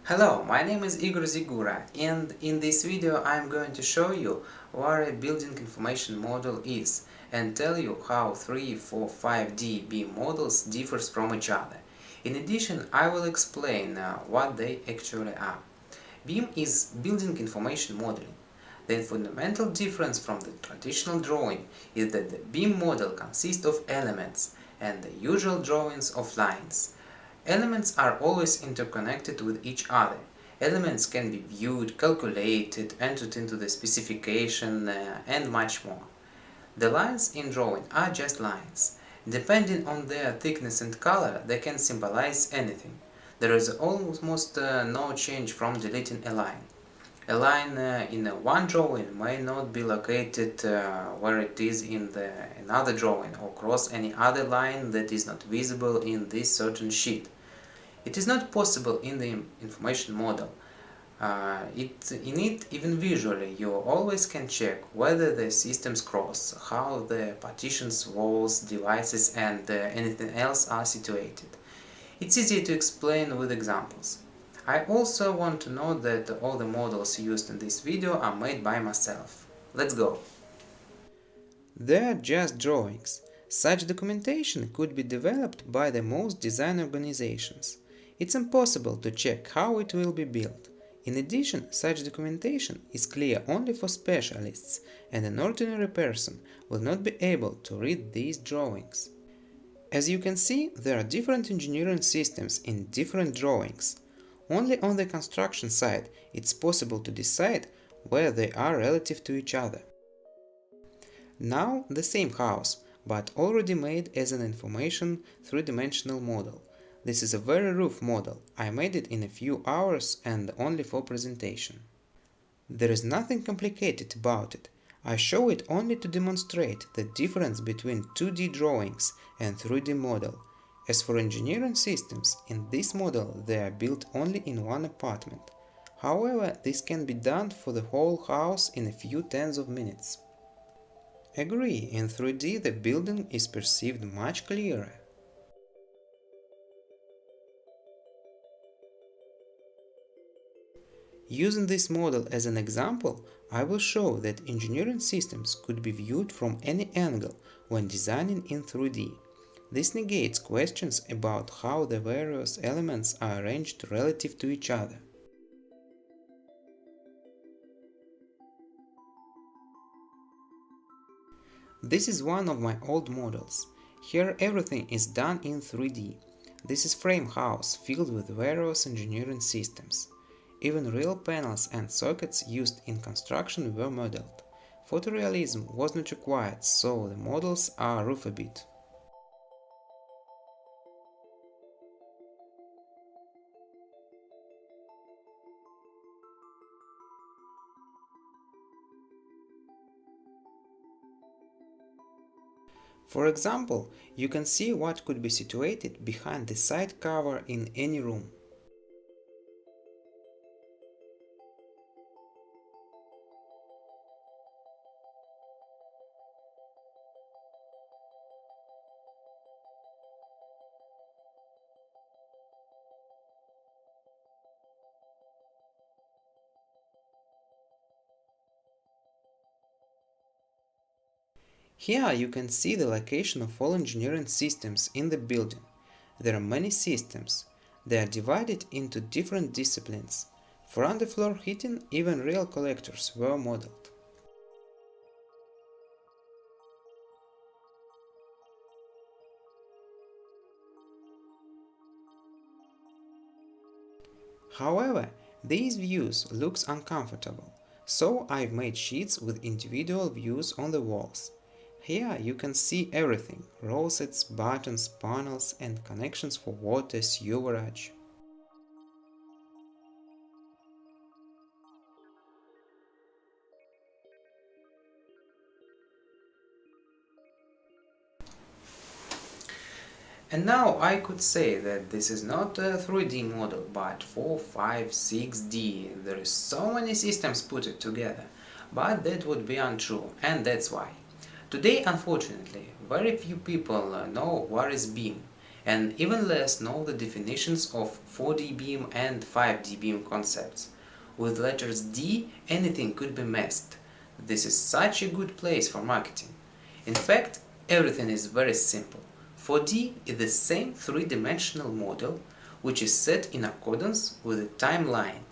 Hello, my name is Igor Zigura, and in this video I am going to show you what a building information model is and tell you how 3, 4, 5D BIM models differs from each other. In addition, I will explain what they actually are. BIM is building information modeling. The fundamental difference from the traditional drawing is that the BIM model consists of elements and the usual drawings of lines. Elements are always interconnected with each other. Elements can be viewed, calculated, entered into the specification, and much more. The lines in drawing are just lines. Depending on their thickness and color, they can symbolize anything. There is almost no change from deleting a line. A line in one drawing may not be located where it is in another drawing or cross any other line that is not visible in this certain sheet. It is not possible in the information model. In it, even visually, you always can check whether the systems cross, how the partitions, walls, devices and anything else are situated. It's easy to explain with examples. I also want to note that all the models used in this video are made by myself. Let's go! They are just drawings. Such documentation could be developed by the most design organizations. It's impossible to check how it will be built. In addition, such documentation is clear only for specialists, and an ordinary person will not be able to read these drawings. As you can see, there are different engineering systems in different drawings. Only on the construction side it's possible to decide where they are relative to each other. Now the same house, but already made as an information three-dimensional model. This is a very rough model. I made it in a few hours and only for presentation. There is nothing complicated about it. I show it only to demonstrate the difference between 2D drawings and 3D model. As for engineering systems, in this model they are built only in one apartment. However, this can be done for the whole house in a few tens of minutes. Agree, in 3D the building is perceived much clearer. Using this model as an example, I will show that engineering systems could be viewed from any angle when designing in 3D. This negates questions about how the various elements are arranged relative to each other. This is one of my old models. Here everything is done in 3D. This is frame house filled with various engineering systems. Even real panels and sockets used in construction were modeled. Photorealism was not required, so the models are rough a bit. For example, you can see what could be situated behind the side cover in any room. Here you can see the location of all engineering systems in the building. There are many systems. They are divided into different disciplines. For underfloor heating, even real collectors were modeled. However, these views looks uncomfortable, so I've made sheets with individual views on the walls. Here you can see everything: rosets, buttons, panels and connections for water, sewerage. And now I could say that this is not a 3D model, but 4, 5, 6D. There is so many systems put together, but that would be untrue, and that's why. Today, unfortunately, very few people know what is BIM. and even less know the definitions of 4D BIM and 5D BIM concepts. With letters D, anything could be masked. This is such a good place for marketing. In fact, everything is very simple. 4D is the same three-dimensional model which is set in accordance with a timeline.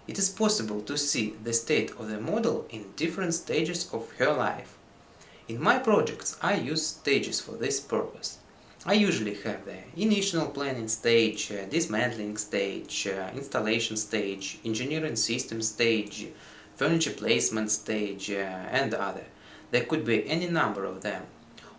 It is possible to see the state of the model in different stages of her life. In my projects I use stages for this purpose. I usually have the initial planning stage, dismantling stage, installation stage, engineering system stage, furniture placement stage, and other. There could be any number of them.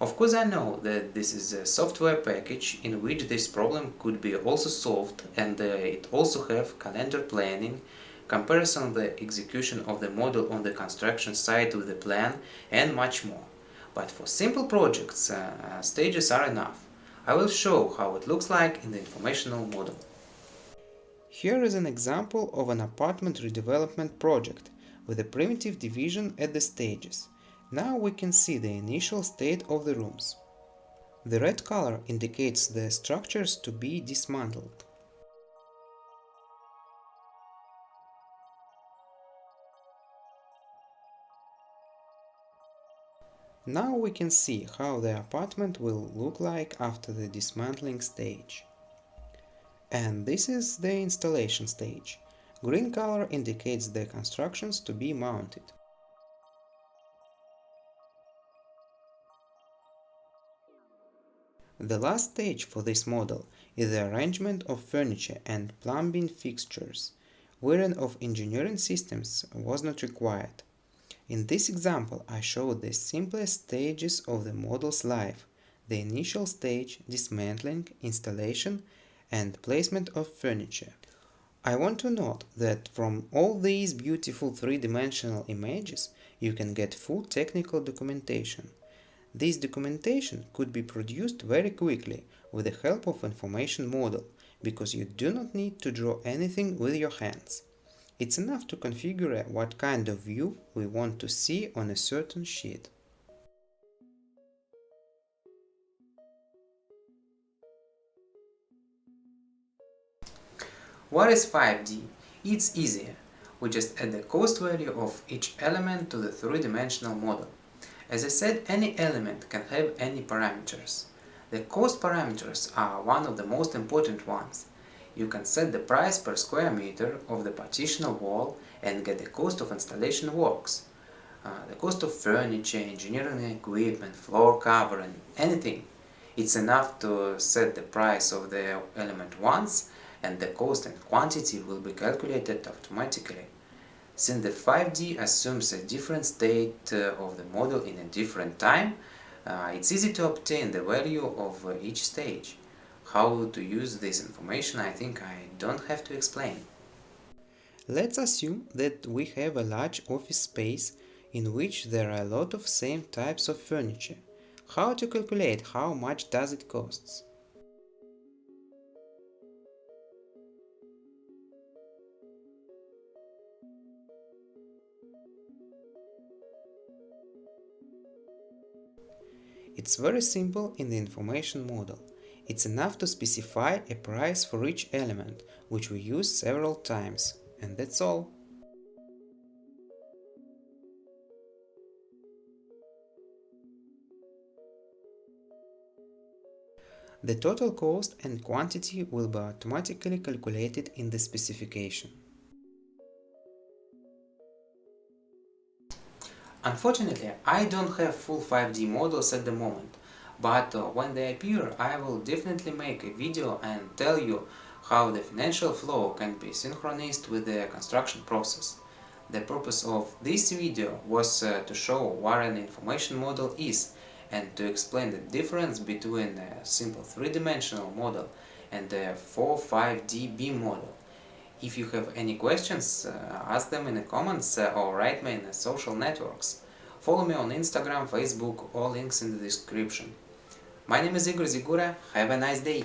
Of course I know that this is a software package in which this problem could be also solved, and it also have calendar planning, comparison of the execution of the model on the construction site with the plan, and much more. But for simple projects, stages are enough. I will show how it looks like in the informational model. Here is an example of an apartment redevelopment project with a primitive division at the stages. Now we can see the initial state of the rooms. The red color indicates the structures to be dismantled. Now we can see how the apartment will look like after the dismantling stage. And this is the installation stage. Green color indicates the constructions to be mounted. The last stage for this model is the arrangement of furniture and plumbing fixtures. Wiring of engineering systems was not required. In this example, I showed the simplest stages of the model's life: the initial stage, dismantling, installation, and placement of furniture. I want to note that from all these beautiful three-dimensional images you can get full technical documentation. This documentation could be produced very quickly with the help of information model, because you do not need to draw anything with your hands. It's enough to configure what kind of view we want to see on a certain sheet. What is 5D? It's easier. We just add the cost value of each element to the three-dimensional model. As I said, any element can have any parameters. The cost parameters are one of the most important ones. You can set the price per square meter of the partition wall and get the cost of installation works, the cost of furniture, engineering equipment, floor covering, anything. It's enough to set the price of the element once, and the cost and quantity will be calculated automatically. Since the 5D assumes a different state of the model in a different time, it's easy to obtain the value of each stage. How to use this information I think I don't have to explain. Let's assume that we have a large office space in which there are a lot of same types of furniture. How to calculate how much does it costs? It's very simple in the information model. It's enough to specify a price for each element, which we use several times, and that's all. The total cost and quantity will be automatically calculated in the specification. Unfortunately, I don't have full 5D models at the moment, but when they appear, I will definitely make a video and tell you how the financial flow can be synchronized with the construction process. The purpose of this video was to show what an information model is and to explain the difference between a simple three-dimensional model and a 4-5D BIM model. If you have any questions, ask them in the comments or write me in the social networks. Follow me on Instagram, Facebook, all links in the description. My name is Igor Zigura. Have a nice day!